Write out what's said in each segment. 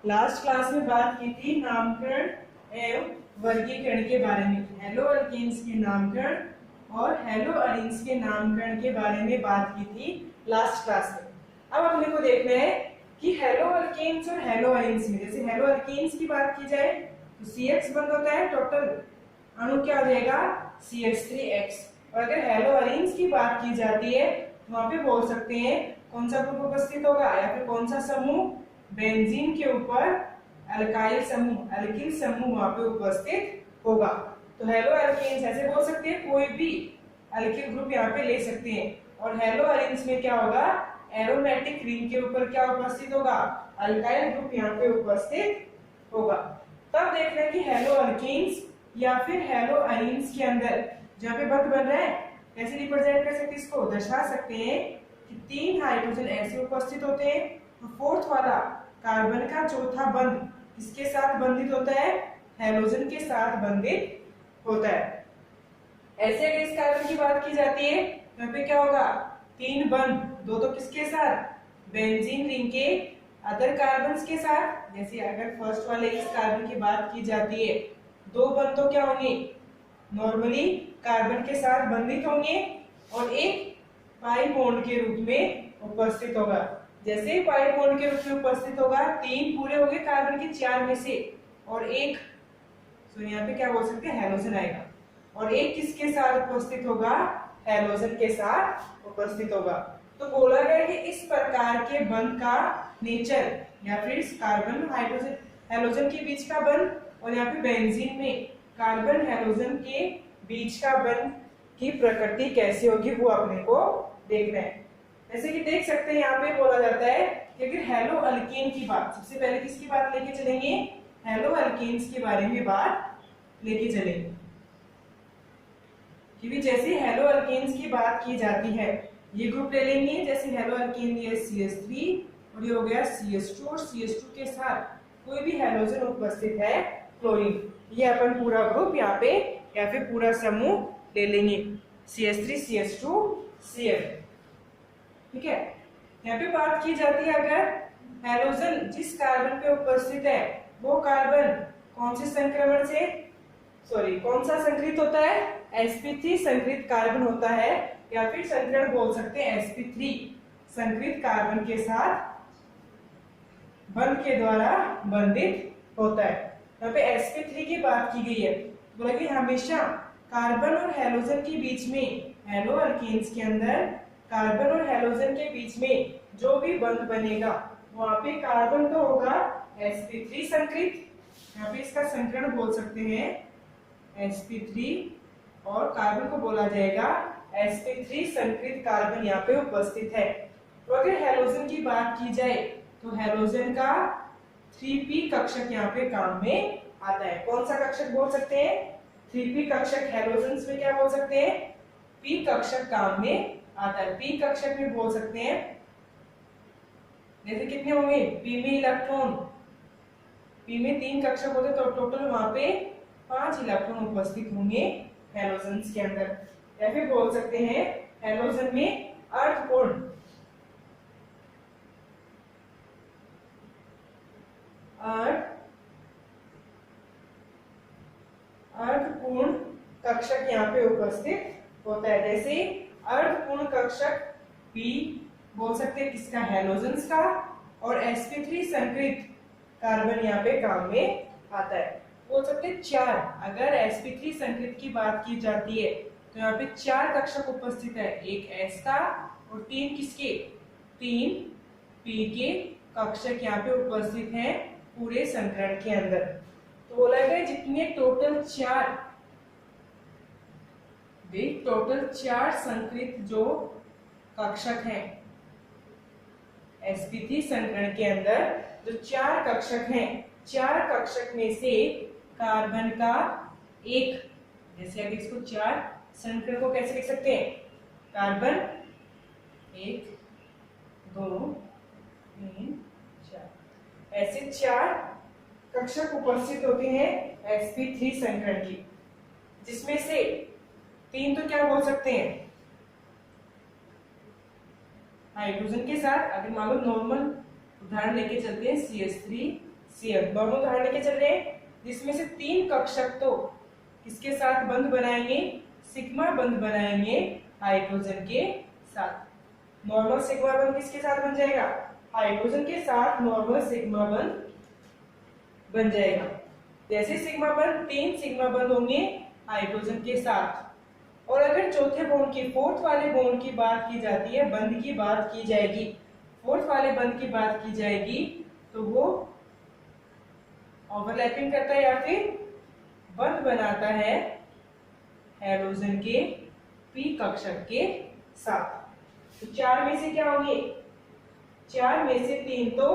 Last class में बात की थी नामकरण एवं वर्गीकरण के बारे में। हेलो अल्केन्स के नामकरण और हेलो अरीन्स के नामकरण के बारे में बात की थी लास्ट क्लास में। अब अपने को देखना है कि हेलो अल्केन्स और हेलो अरीन्स में, जैसे हेलो अल्केन्स की बात की जाए तो CX बंद होता है, टोटल अणु क्या हो जाएगा CH3X। और अगर हेलो अरीन्स की बात की जाती है तो वहां पे बोल सकते हैं कौन सा ग्रुप उपस्थित होगा या फिर कौन सा समूह, बेंजीन के ऊपर अल्काइल समूह, अल्किल समूह वहां पे उपस्थित होगा। तो हेलो अल्केन्स ऐसे बोल सकते हैं, कोई भी अल्किल ग्रुप यहाँ पे ले सकते हैं। और हेलो अरीन्स में क्या होगा, एरोमेटिक रिंग के ऊपर क्या उपस्थित होगा, अल्काइल ग्रुप यहाँ पे उपस्थित होगा। तब देखना है कि हेलो अल्केन्स या फिर हेलो अरीन्स के अंदर जहाँ पे बंध बन रहा है कैसे रिप्रेजेंट कर सकते हैं, इसको दर्शा सकते हैं कि 3 हाइड्रोजन ऐसे उपस्थित होते हैं। तो फोर्थ वाला कार्बन का चौथा बंध किसके साथ बंधित होता है, हेलोजन के साथ बंधित होता है। ऐसे अगर इस कार्बन की बात की जाती है तो यहाँ पे क्या होगा, 3 बंध, दो तो किसके साथ, बेंजीन रिंग के अदर कार्बन्स के साथ। जैसे अगर फर्स्ट वाले इस कार्बन की बात की जाती है, 2 बंध तो क्या होंगे, नॉर्मली कार्बन के साथ बंधित होंगे और एक पाई बॉन्ड के रूप में उपस्थित होगा। जैसे पाई बॉन्ड के रूप में उपस्थित होगा, 3 पूरे हो गए कार्बन के 4 में से, और एक यहाँ पे क्या बोल सकते हैं, हेलोजन आएगा। और एक किसके साथ उपस्थित होगा, हेलोजन के साथ उपस्थित होगा। तो बोला गया कि इस प्रकार के बंध का नेचर या फिर कार्बन हाइड्रोजन हेलोजन के बीच का बंध और यहाँ पे बेंजीन में कार्बन हेलोजन के बीच का बंध की प्रकृति कैसी होगी वो अपने को देखना है। जैसे कि देख सकते हैं यहाँ पे बोला जाता है कि अगर हेलो अल्केन की बात, सबसे पहले किसकी बात लेके चलेंगे, हेलो अल्केन्स के बारे में बात लेके चलेंगे। क्योंकि जैसे हेलो अल्केन्स की बात की जाती है, ये ग्रुप ले लेंगे, जैसे हेलो अल्केन ये CH3 और ये हो गया CH2 और CH2 के साथ कोई भी हेलोजन उपस्थित है क्लोरीन, ये अपन पूरा ग्रुप यहाँ पे या फिर पूरा समूह ले लेंगे CH3 CH2 Cl। ठीक है, यहाँ पे बात की जाती है अगर हेलोजन जिस कार्बन पे उपस्थित है वो कार्बन कौन से संक्रमण से, कौन सा संकरित होता है, sp3 संकरित कार्बन होता है, या फिर संकरण बोल सकते हैं sp3 संकरित कार्बन के साथ बंध के द्वारा बंधित होता है। यहाँ पे sp3 की बात की गई है, बोला कि हमेशा कार्बन और हेलोजन के बीच में, हेलो अल्केन्स के अंदर कार्बन और हेलोजन के बीच में जो भी बंध बनेगा वहां पे कार्बन तो होगा sp3 संकरित, यहाँ पे इसका संकरण बोल सकते हैं sp3, और कार्बन को बोला जाएगा sp3 संकरित कार्बन यहाँ पे उपस्थित है। तो अगर हेलोजन की बात की जाए तो हेलोजन का 3p कक्षक यहाँ पे काम में आता है। कौन सा कक्षक बोल सकते हैं, 3p कक्षक। हेलोजन में क्या बोल सकते हैं, p कक्षक काम में आता है। p कक्षक में बोल सकते हैं, जैसे कितने होंगे, p में इलेक्ट्रॉन, p में 3 कक्षक होते तो टोटल वहां पे 5 इलेक्ट्रॉन उपस्थित होंगे हेलोजन के अंदर। या फिर बोल सकते हैं हेलोजन में अर्थपूर्ण अर्थपूर्ण कक्षक यहाँ पे उपस्थित होता है। जैसे अर्थपूर्ण कक्षक P बोल सकते हैं किसका, हेलोजन का, और sp3 संकरित कार्बन यहाँ पे काम में आता है। बोल सकते हैं 4, अगर sp3 संकरित की बात की जाती है तो यहाँ पे 4 कक्षक उपस्थित है, एक S का और 3 किसके, 3 P के कक्षक यहाँ पे उपस्थित हैं पूरे संकरण के अंदर। तो बोला गया जितने टोटल 4 संकरित जो कक्षक हैं sp3 संकरण के अंदर, जो 4 कक्षक हैं, 4 कक्षक में से कार्बन का एक, जैसे अगर इसको 4 संकरण को कैसे लिख सकते हैं, कार्बन 1 2 3 4, ऐसे 4 कक्षक उपस्थित होते हैं sp3 संकरण की, जिसमें से 3 तो क्या बोल सकते हैं, हाइड्रोजन के साथ। अगर मान लो नॉर्मल उदाहरण लेके चलते हैं CH3 CF। दोनों उदाहरण लेके चल रहे हैं, जिसमें से 3 कक्षक तो किसके साथ बंध बनाएंगे, सिग्मा बंध बनाएंगे हाइड्रोजन के साथ। नॉर्मल सिग्मा बंध किसके साथ बन जाएगा, हाइड्रोजन के साथ नॉर्मल सिग्मा बंध बन जाएगा। जैसे सिग्मा बंध 3 सिग्मा बंध होंगे हाइड्रोजन के साथ। और अगर चौथे बॉन्ड की, फोर्थ वाले बॉन्ड की बात की जाती है, बंध की बात की जाएगी, फोर्थ वाले बंध की बात की जाएगी, तो वो ओवरलैपिंग करता है या फिर बंध बनाता है हैलोजन के पी कक्षक के साथ। तो 4 में से क्या होंगे, 4 में से 3 तो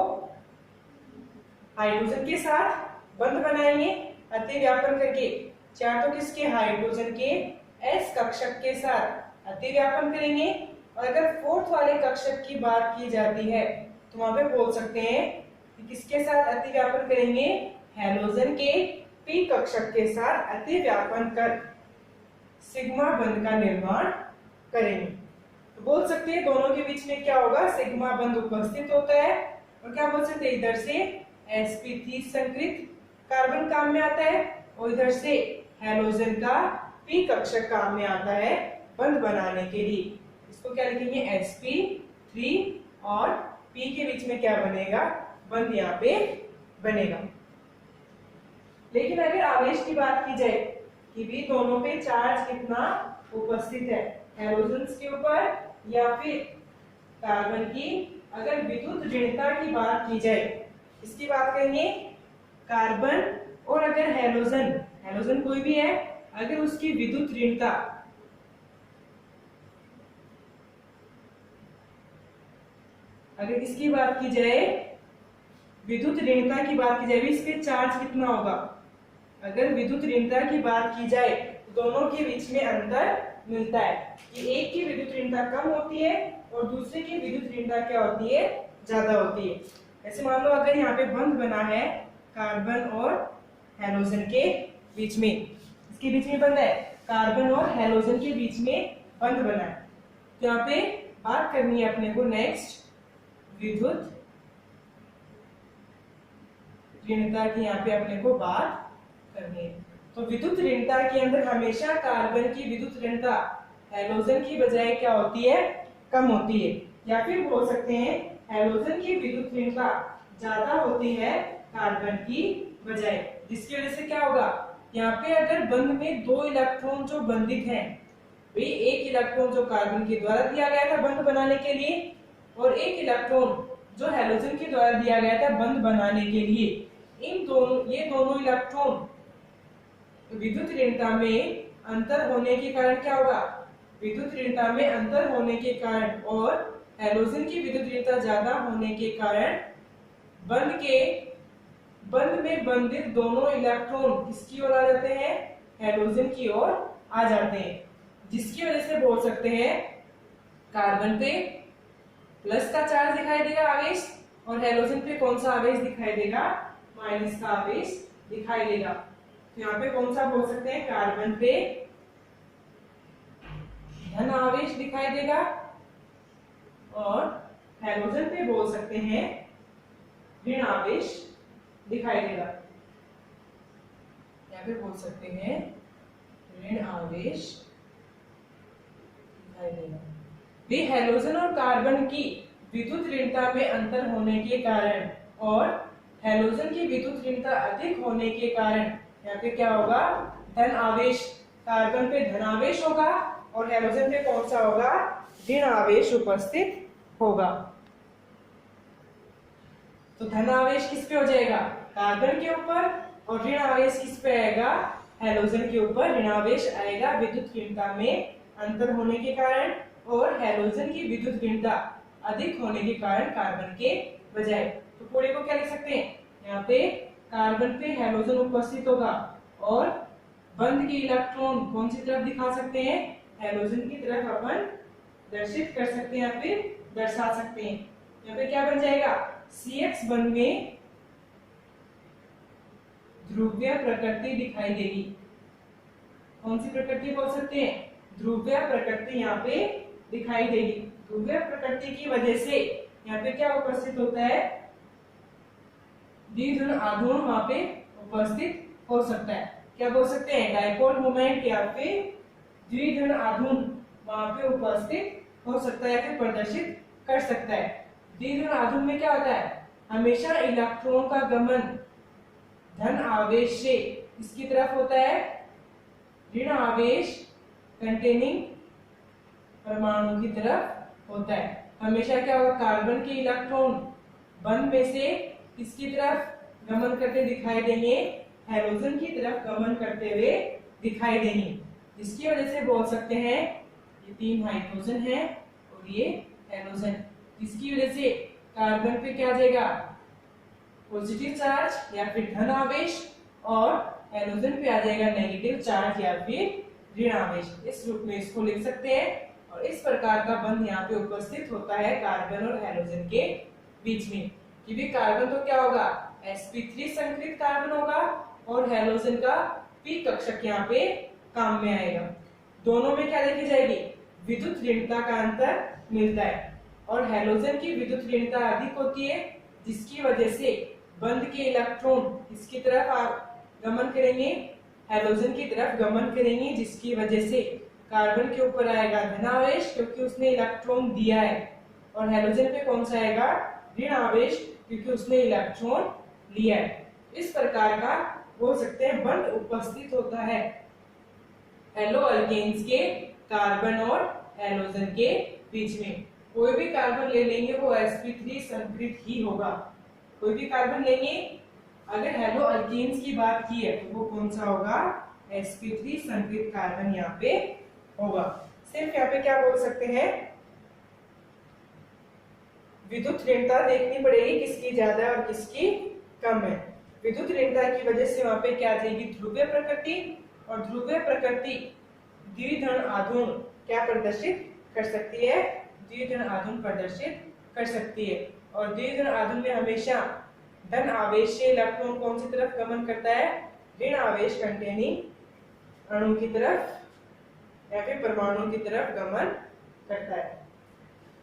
हाइड्रोजन के साथ बंध बनाएंगे अतिव्यापन करके, 4 तो किसके, हाइड्रोजन के एस कक्षक के साथ अतिव्यापन करेंगे। और अगर फोर्थ वाले कक्षक की बात की जाती है तो वहां पे बोल सकते हैं कि किसके साथ अतिव्यापन करेंगे, हैलोजन के पी कक्षक के साथ अतिव्यापन कर सिग्मा बंध का निर्माण करेंगे। तो बोल सकते हैं दोनों के बीच में क्या होगा, सिग्मा बंध उपस्थित होता है। और क्या बोल सकते हैं, इधर से sp3 संकृत कार्बन काम में आता है और इधर से हैलोजन का पी कक्षक काम में आता है बंध बनाने के लिए। इसको क्या लिखेंगे, sp3 और p के बीच में क्या बनेगा, बंध यहाँ पे बनेगा। लेकिन अगर आवेश की बात की जाए कि भी दोनों पे चार्ज कितना उपस्थित है, हैलोजन के ऊपर या फिर कार्बन की, अगर विद्युत ऋणता की बात की जाए, इसकी बात करेंगे कार्बन और अगर हैलोजन, हैलोजन कोई भी है, अगर उसकी विद्युत ऋणता अगर इसकी बात की जाए, विद्युत ऋणता की बात की जाए, इस पे चार्ज कितना होगा। अगर विद्युत ऋणता की बात की जाए तो दोनों के बीच में अंतर मिलता है कि एक की विद्युत ऋणता कम होती है और दूसरे की विद्युत ऋणता क्या होती है, ज्यादा होती है। ऐसे मान लो अगर यहाँ पे बंध बना है कार्बन और हैलोजन के बीच में, इसके बीच में बंध है, कार्बन और हैलोजन के बीच में बंध बना है, तो यहाँ पे बात करनी है अपने को नेक्स्ट विद्युत ऋणता की, यहाँ पे अपने को बात करनी है। तो विद्युत ऋणता के अंदर हमेशा कार्बन की विद्युत ऋणता हैलोजन की बजाय क्या होती है, कम होती है। या फिर बोल सकते हैं हैलोजन की विद्युत ऋणता ज्यादा होती है कार्बन की बजाय, जिसकी वजह से क्या होगा, यहाँ पे अगर बंध में 2 इलेक्ट्रॉन जो बंधित हैं, भाई एक इलेक्ट्रॉन जो कार्बन के द्वारा दिया गया था बंध बनाने के लिए और एक इलेक्ट्रॉन जो हैलोजन के द्वारा दिया गया था बंध बनाने के लिए, इन दोनों, ये दोनों इलेक्ट्रॉन विद्युत ऋणता में अंतर होने के कारण क्या होगा, विद्युत ऋणता में अंतर होने के कारण और हैलोजन की विद्युत ऋणता ज्यादा होने के कारण बंध में बंधित दोनों इलेक्ट्रॉन किसकी ओर आ जाते हैं, हैलोजन की ओर आ जाते हैं, जिसकी वजह से बोल सकते हैं कार्बन पे प्लस का चार्ज दिखाई देगा आवेश और हैलोजन पे कौन सा आवेश दिखाई देगा, माइनस का आवेश दिखाई देगा। तो यहाँ पे कौन सा बोल सकते हैं, कार्बन पे धन आवेश दिखाई देगा और हैलोजन पे बोल सकते हैं ऋण आवेश दिखाई देगा। यहाँ पे बोल सकते हैं ऋण आवेश दिखाई देगा। वे हैलोजन और कार्बन की विद्युत ऋणता में अंतर होने के कारण और हैलोजन की विद्युत ऋणता अधिक होने के कारण यहाँ पे क्या होगा, धन आवेश, कार्बन पे धन आवेश होगा और हैलोजन पे कौन सा होगा, ऋण आवेश उपस्थित होगा। तो धन आवेश किस पे हो जाएगा, कार्बन के ऊपर, और ऋण आवेश किस पे आएगा, हैलोजन के ऊपर ऋण आवेश आएगा विद्युत ऋणता में अंतर होने के कारण और हैलोजन की विद्युत ऋणता अधिक होने के कारण कार्बन के बजाय। तो पूरे को क्या लिख सकते हैं, यहाँ पे कार्बन पे हैलोजन उपस्थित होगा और बंध के इलेक्ट्रॉन कौन सी तरफ दिखा सकते हैं, हैलोजन की तरफ अपन दर्शित कर सकते हैं या फिर दर्शा सकते हैं। यहाँ पे क्या बन जाएगा, CX बंध में ध्रुवीय प्रकृति दिखाई देगी। कौन सी प्रकृति बोल सकते हैं, ध्रुवीय प्रकृति यहाँ पे दिखाई देगी। ध्रुवीय प्रकृति की वजह से यहाँ पे क्या उपस्थित होता है, द्विधन आघूर्ण वहां पे उपस्थित हो सकता है। क्या बोल सकते हैं? डाइपोल मोमेंट या फिर द्विधन आघूर्ण वहां पे उपस्थित हो सकता है या फिर प्रदर्शित कर सकता है। द्विधन आघूर्ण में क्या होता है? हमेशा इलेक्ट्रॉन का गमन धन आवेश से इसकी तरफ होता है, ऋण आवेश कंटेनिंग परमाणु की तरफ होता है। हमेशा क्या होगा? कार्बन के इलेक्ट्रॉन बंध में से किसकी तरफ गमन करते दिखाई देंगे? हैलोजन की तरफ गमन करते हुए दिखाई देंगे, जिसकी वजह से बोल सकते हैं ये 3 हाइड्रोजन है और ये हैलोजन, जिसकी वजह से कार्बन पे क्या आ जाएगा? पॉजिटिव चार्ज या फिर धन आवेश, और हैलोजन पे आ जाएगा नेगेटिव चार्ज या फिर ऋण आवेश। इस रूप में इसको लिख सकते हैं। और इस प्रकार का बंध यहाँ पे उपस्थित होता है कार्बन और हैलोजन के बीच में। कि भी कार्बन तो क्या होगा? sp3 संकरित कार्बन होगा और हैलोजन का p कक्षक यहाँ पे काम में आएगा। दोनों में क्या देखी जाएगी? विद्युत ऋणता का अंतर मिलता है और हैलोजन की विद्युत ऋणता अधिक होती है, जिसकी वजह से बंध के इलेक्ट्रॉन इसकी तरफ गमन करेंगे, हैलोजन की तरफ गमन करेंगे, जिसकी वजह से कार्बन के ऊपर आएगा धनावेश क्योंकि उसने इलेक्ट्रॉन दिया है, और हैलोजन पे कौन सा आएगा? ऋण आवेश क्योंकि उसने इलेक्ट्रॉन लिया है। इस प्रकार का बोल सकते हैं बंध उपस्थित होता है हेलो अल्केन्स के कार्बन और हैलोजन के बीच में। कोई भी कार्बन ले लेंगे वो sp3 संकरित ही होगा। कोई भी कार्बन लेंगे, अगर हेलो अल्केन्स की बात की है तो वो कौन सा होगा? sp3 संकरित कार्बन यहाँ पे होगा। सिर्फ यहाँ पे क्या बोल सकते हैं? विद्युत ऋणता देखनी पड़ेगी किसकी ज्यादा है और किसकी कम है। विद्युत ऋणता की वजह से वहां पे क्या आ जाएगी? ध्रुवीय प्रकृति, और ध्रुवीय प्रकृति द्विधन आघूर्ण क्या प्रदर्शित कर सकती है? द्विधन आघूर्ण प्रदर्शित कर सकती है। और द्विधन आघूर्ण में हमेशा धन आवेश से इलेक्ट्रॉन कौन सी तरफ गमन करता है? ऋण आवेश कंटेनिंग अणु की तरफ या फिर परमाणु की तरफ गमन करता है।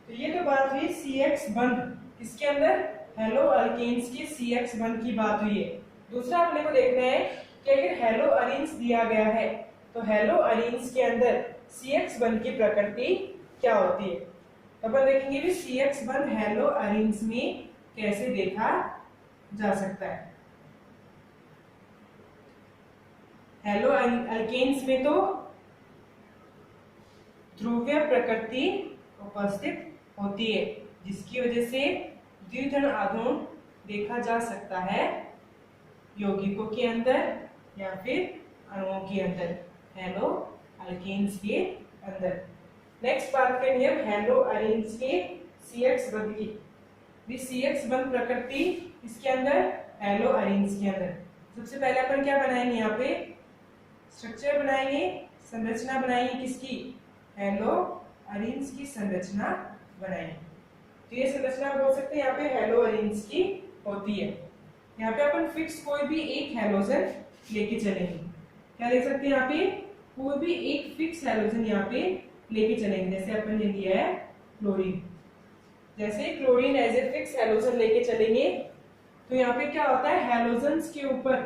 तो ये तो बात हुई CX बंध। इसके अंदर हेलो अल्केन्स की CX बंध की बात हुई है। दूसरा अपने को देखना है कि अगर हेलो अरीन्स दिया गया है तो हेलो अरीन्स के अंदर CX बंध की प्रकृति क्या होती है। तो अपन देखेंगे भी CX बंध हेलो अरीन्स में कैसे देखा जा सकता है। हेलो अल्केन्स में तो ध्रुवीय प्रकृति उपस्थित होती है, जिसकी वजह से द्विधन आघूर्ण देखा जा सकता है यौगिकों के अंदर या फिर अणुओं के अंदर, हेलो अल्केन्स के अंदर। नेक्स्ट बात करेंगे हेलो अरीन्स के CX बंध की। CX बंध प्रकृति इसके अंदर हेलो अरीन्स के अंदर सबसे पहले अपन क्या बनाएंगे? यहाँ पे स्ट्रक्चर बनाएंगे, संरचना बनाएंगे किसकी? हेलो अरीन्स की संरचना बनाएंगे। तो ये संरचना बोल सकते हैं यहाँ पे हेलो अरीन्स की होती है। यहाँ पे अपन फिक्स कोई भी एक हैलोजन लेके चलेंगे। क्या देख सकते हैं? यहाँ पे कोई भी एक फिक्स हैलोजन यहाँ पे लेके चलेंगे। जैसे अपन ने लिया है क्लोरीन, जैसे chlorine as a fix halogen लेके चलेंगे तो यहाँ पे क्या होता है? हैलोजन्स के ऊपर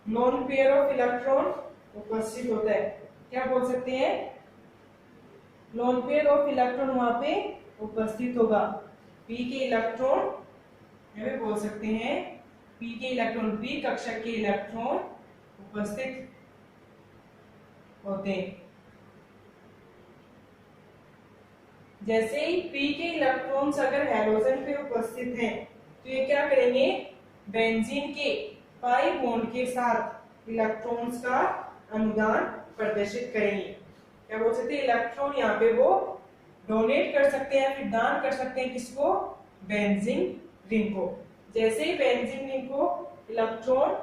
लोन पेयर ऑफ इलेक्ट्रॉन उपस्थित होता है। क्या बोल सकते हैं? लोन पेयर ऑफ इलेक्ट्रॉन वहां पे उपस्थित होगा। p के इलेक्ट्रॉन यहाँ पे बोल सकते हैं p के इलेक्ट्रॉन, p कक्षक के इलेक्ट्रॉन उपस्थित होते हैं। जैसे ही p के इलेक्ट्रॉन्स अगर हैलोजन पे उपस्थित हैं तो ये क्या करेंगे? बेंजीन के पाई बॉन्ड के साथ इलेक्ट्रॉन्स का अनुदान प्रदर्शित करेंगे। क्या बोल सकते हैं? इलेक्ट्रॉन यहाँ पे वो डोनेट कर सकते हैं, फिर दान कर सकते हैं किसको? बेंजीन रिंग को। जैसे ही बेंजीन रिंग को इलेक्ट्रॉन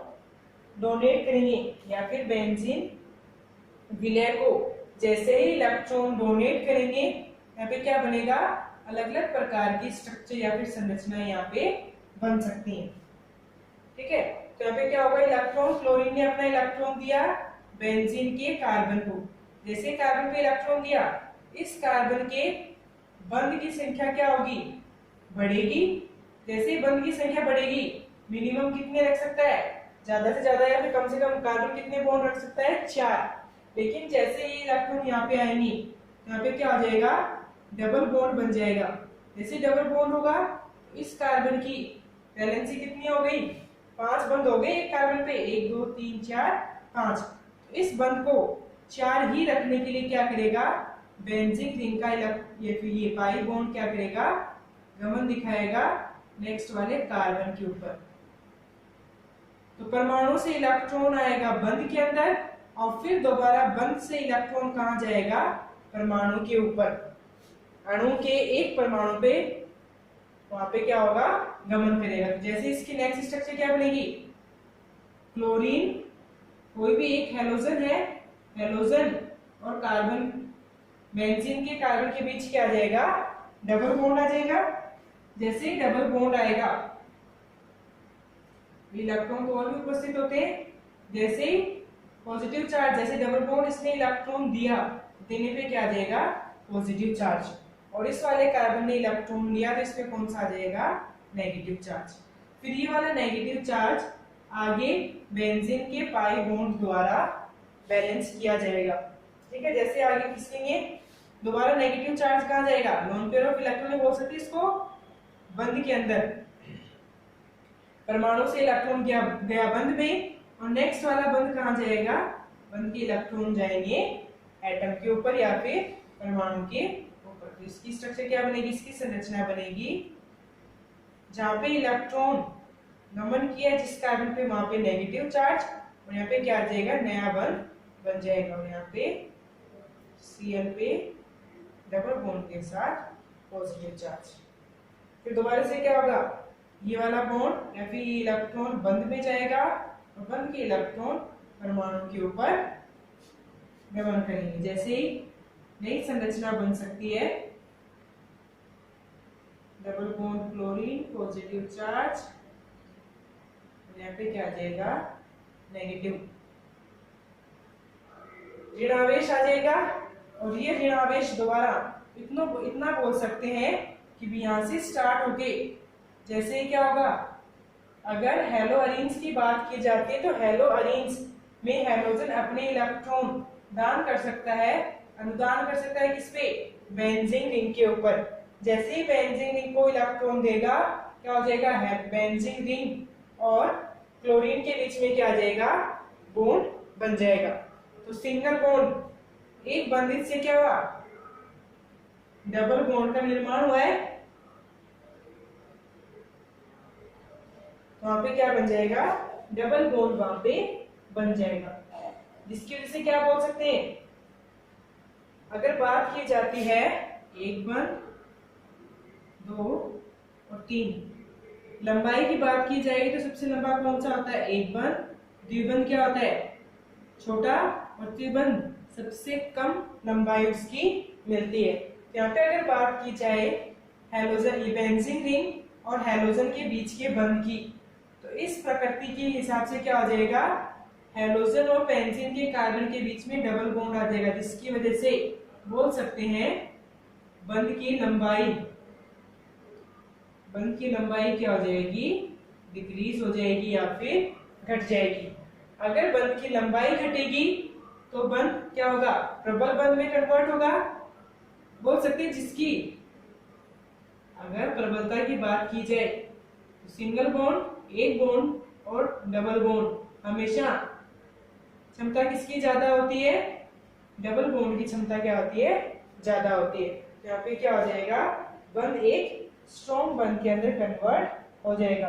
डोनेट करेंगे या फिर बेंजीन विलय को जैसे ही इलेक्ट्रॉन डोनेट करेंगे, यहाँ पे क्या बनेगा? अलग अलग प्रकार की स्ट्रक्चर या फिर संरचना यहाँ पे बन सकती है। ठीक है, तो यहाँ पे क्या होगा? इलेक्ट्रॉन, क्लोरीन ने अपना इलेक्ट्रॉन दिया बेंजीन के कार्बन को। जैसे कार्बन पे इलेक्ट्रॉन दिया, इस कार्बन के बंध की संख्या क्या होगी? बढ़ेगी। जैसे ही बंध की संख्या बढ़ेगी मिनिमम कितने रख सकता है, ज्यादा से ज्यादा या फिर कम से कम कार्बन कितने बॉन्ड रख सकता है, 4। लेकिन जैसे ये इलेक्ट्रॉन यहाँ पे आएंगी, यहाँ पे क्या हो जाएगा, डबल बॉन्ड बन जाएगा। जैसे डबल बॉन्ड होगा, इस कार्बन की वैलेंसी कितनी हो गई, 5 बंद हो गए एक कार्बन पे, 1 2 3 4 5। इस बंद को 4 ही रखने के लिए क्या करेगा, बेंजीन रिंग का ये पाई बॉन्ड क्या करेगा, गमन दिखाएगा नेक्स्ट वाले कार्बन के ऊपर। तो परमाणु से इलेक्ट्रॉन आएगा बंद के अंदर और फिर दोबारा बंद से इलेक्ट्रॉन कहां जाएगा, परमाणु के ऊपर। अणु के एक परमाणु पे वहां पे क्या होगा, गमन करेगा। जैसे इसकी नेक्स्ट स्ट्रक्चर क्या बनेगी, क्लोरीन, कोई भी एक हेलोजन है, हेलोजन और कार्बन, बेंजीन के कार्बन के बीच क्या आ जाएगा, डबल बॉन्ड आ जाएगा। जैसे ही डबल बॉन्ड आएगा, इलेक्ट्रॉन तो और भी उपस्थित होते हैं। जैसे ही पॉजिटिव चार्ज, जैसे डबल बॉन्ड इसने इलेक्ट्रॉन दिया, देने पे क्या आ जाएगा, पॉजिटिव चार्ज। और इस वाले कार्बन ने इलेक्ट्रॉन लिया तो इसमें कौन सा आ जाएगा, नेगेटिव चार्ज। फिर ये वाला नेगेटिव चार्ज आगे बेंजीन के पाई बॉन्ड द्वारा बैलेंस किया जाएगा। ठीक है, जैसे आगे खींचेंगे दोबारा नेगेटिव चार्ज कहां जाएगा, लोन पेयर ऑफ इलेक्ट्रॉन बोल सकते इसको, बंद के अंदर। परमाणु से इलेक्ट्रॉन गया बंद में और नेक्स्ट वाला बंद कहां जाएगा, बंद के इलेक्ट्रॉन जाएंगे एटम के ऊपर या फिर परमाणु के ऊपर। तो इसकी स्ट्रक्चर क्या बनेगी, इसकी संरचना बनेगी, जहां पे इलेक्ट्रॉन गमन किया जिस कार्बन पे वहां पे नेगेटिव चार्ज और यहाँ पे क्या आ जाएगा, नया बंद बन जाएगा। और यहाँ पे Cl पे डबल बॉन्ड के साथ पॉजिटिव चार्ज। फिर दोबारा से क्या होगा, ये वाला बॉन्ड या फिर इलेक्ट्रॉन बंद में जाएगा और बंद के इलेक्ट्रॉन परमाणु के ऊपर गमन करेंगे। जैसे ही नई संरचना बन सकती है, double bond chlorine, positive charge, यहाँ पे क्या आ जाएगा, नेगेटिव ऋण आवेश आ जाएगा। और ये ऋण आवेश दोबारा इतना बोल सकते हैं कि यहां से स्टार्ट होके, जैसे क्या होगा, अगर हेलो अरेंज की बात की जाती है तो हेलो अरेंज में हेलोजन अपने इलेक्ट्रॉन दान कर सकता है, अनुदान कर सकता है किस पे, बेंजीन रिंग के ऊपर। जैसे ही बेंजीन रिंग को इलेक्ट्रॉन देगा क्या हो जाएगा, बेंजीन रिंग और क्लोरीन के बीच में क्या आ जाएगा, बॉन्ड बन जाएगा। तो सिंगल बॉन्ड, एक बंधित से क्या हुआ, डबल बॉन्ड का निर्माण हुआ है। वहां पे क्या बन जाएगा, डबल बॉन्ड वहां पे बन जाएगा, जिसकी वजह से क्या बोल सकते हैं, अगर बात की जाती है 1 बंद 2 और 3, लंबाई की बात की जाएगी तो सबसे लंबा कौन सा होता है, 1 बंद। द्विबंध क्या होता है, छोटा, और त्रिबंध सबसे कम लंबाई उसकी मिलती है। यहाँ पे अगर बात की जाए हेलोजन, बेंजीन रिंग और हेलोजन के बीच के बंध की, तो इस प्रकृति के हिसाब से क्या हो जाएगा, हेलोजन और बेंजीन के कार्बन के बीच में डबल बॉन्ड आ जाएगा, जिसकी वजह से बोल सकते हैं बंध की लंबाई क्या हो जाएगी, डिक्रीज हो जाएगी या फिर घट जाएगी। अगर बंध की लंबाई घटेगी तो बंध क्या होगा, प्रबल बंध में कन्वर्ट होगा। बोल सकते हैं जिसकी अगर प्रबलता की बात की जाए तो सिंगल बॉन्ड, एक बॉन्ड और डबल बॉन्ड हमेशा क्षमता किसकी ज्यादा होती है, डबल बॉन्ड की क्षमता क्या होती है, ज्यादा होती है। तो यहाँ पे क्या हो जाएगा, बंध एक स्ट्रॉन्ग बंध के अंदर कन्वर्ट हो जाएगा।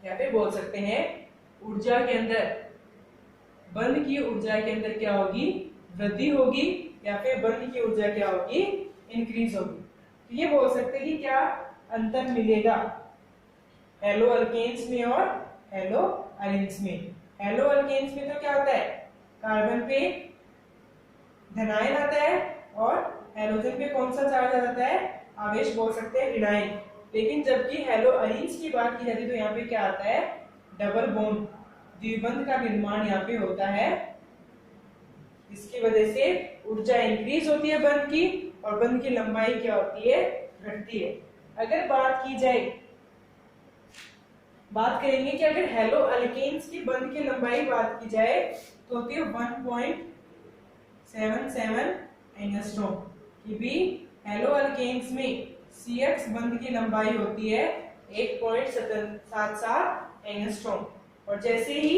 यहाँ पे बोल सकते हैं ऊर्जा के अंदर, बंध की ऊर्जा के अंदर क्या होगी, वृद्धि होगी या फिर बंध की ऊर्जा क्या होगी, इंक्रीज होगी। तो ये बोल सकते हैं कि क्या अंतर मिलेगा हेलो अल्केन्स में और हेलो अरेन्स में। हेलो अल्केन्स में तो क्या होता है, कार्बन पे धनायन आता है और हेलोजन पे कौन सा चार्ज आ जाता है, आवेश बोल सकते हैं ऋणायन। लेकिन जबकि हेलो अरेन्स की बात की जाती है तो यहाँ पे क्या आता है, डबल बॉन्ड, द्विबंध का निर्माण यहाँ पे होता है। इसकी वजह से ऊर्जा इंक्रीज होती है बंध की और बंध की लंबाई क्या होती है, घटती है। अगर बात की जाए बात करेंगे कि अगर हेलो अल्केन्स की बंध की लंबाई बात की जाए तो होती है 1.77 एंगस्ट्रॉम। कि भी हेलो अल्केन्स में CX बंध की लंबाई होती है 1.77 एंगस्ट्रॉम, और जैसे ही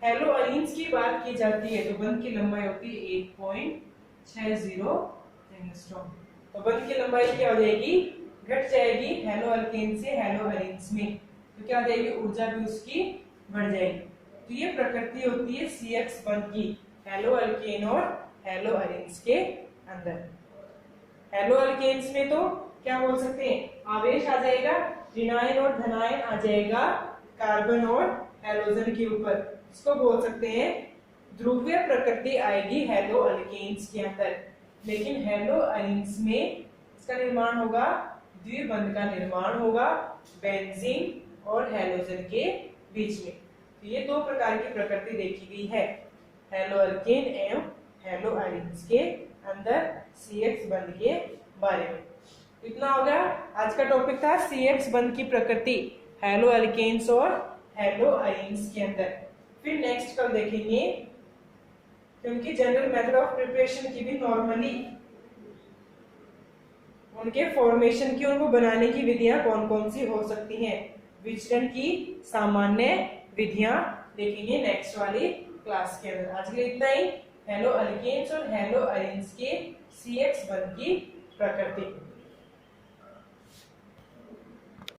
हेलो अरीन्स की बात की जाती है तो बंध की लंबाई होती है 8.60 एंगस्ट्रॉम। तो बंध की लंबाई क्या हो जाएगी, घट जाएगी हेलो अल्केन से हेलो अरीन्स में, तो क्या हो जाएगी, ऊर्जा भी उसकी बढ़ जाएगी। तो ये प्रकृति होती है CX बंध की हेलो अल्केन और हेलो अरीन्स के अंदर। हेलो अल्केन्स में तो क्या बोल सकते हैं, आवेश आ जाएगा, ऋणायन और धनायन आ जाएगा कार्बन और हैलोजन के ऊपर, इसको बोल सकते हैं ध्रुवीय प्रकृति आएगी हेलो अल्केन्स के अंदर। लेकिन हेलो अरीन्स में इसका निर्माण होगा, द्विबंध का निर्माण होगा बेंजीन और हैलोजन के बीच में। तो ये दो प्रकार की प्रकृति देखी गई है हेलो अल्केन एवं हेलो अरीन्स के अंदर CX बंध के बारे में। इतना हो गया, आज का टॉपिक था CX बंध की प्रकृति हेलो अल्केन्स और हेलो अरीन्स के अंदर। फिर नेक्स्ट कल देखेंगे क्योंकि जनरल मेथड ऑफ प्रिपरेशन की भी नॉर्मली उनके फॉर्मेशन की, उनको बनाने की विधियां कौन कौन सी हो सकती हैं, विचलन की सामान्य विधियां देखेंगे नेक्स्ट वाली क्लास के अंदर। आज के लिए इतना ही। हेलो अल्केन्स और हेलो अरीन्स के CX बंध की प्रकृति।